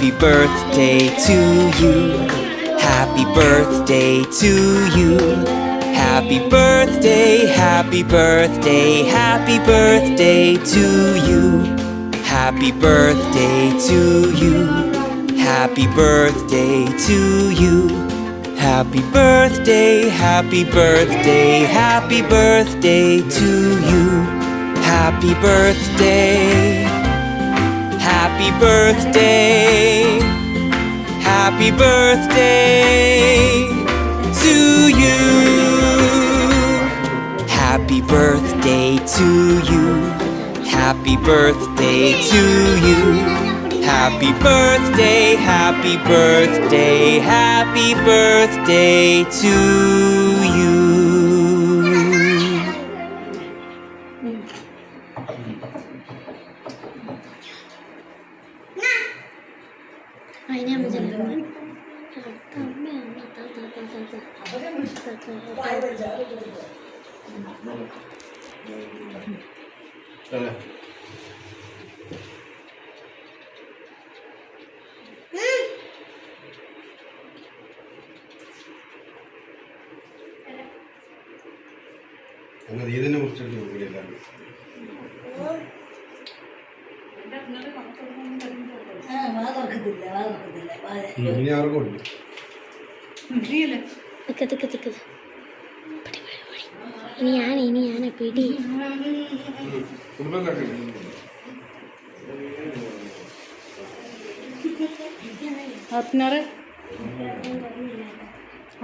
Happy birthday to you. Happy birthday to you. Happy birthday, happy birthday, happy birthday to you. Happy birthday to you. Happy birthday to you. Happy birthday, happy birthday, happy birthday to you. Happy birthday. Happy birthday. Happy birthday to you. Happy birthday to you. Happy birthday to you. Happy birthday, happy birthday, happy birthday to you. അങ്ങനെ നീ തന്നെ കുറിച്ചിട്ട് നോക്കിയില്ല ഇനി ആർക്കും ഉണ്ട് ഇനി ഞാൻ പിടി ഹത്തിനാറ്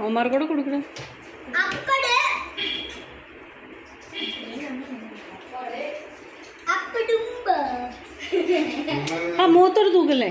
അവന്മാർക്കൂടെ കൊടുക്കണം. ആ മൂത്തൊരു തൂക്കല്ലേ?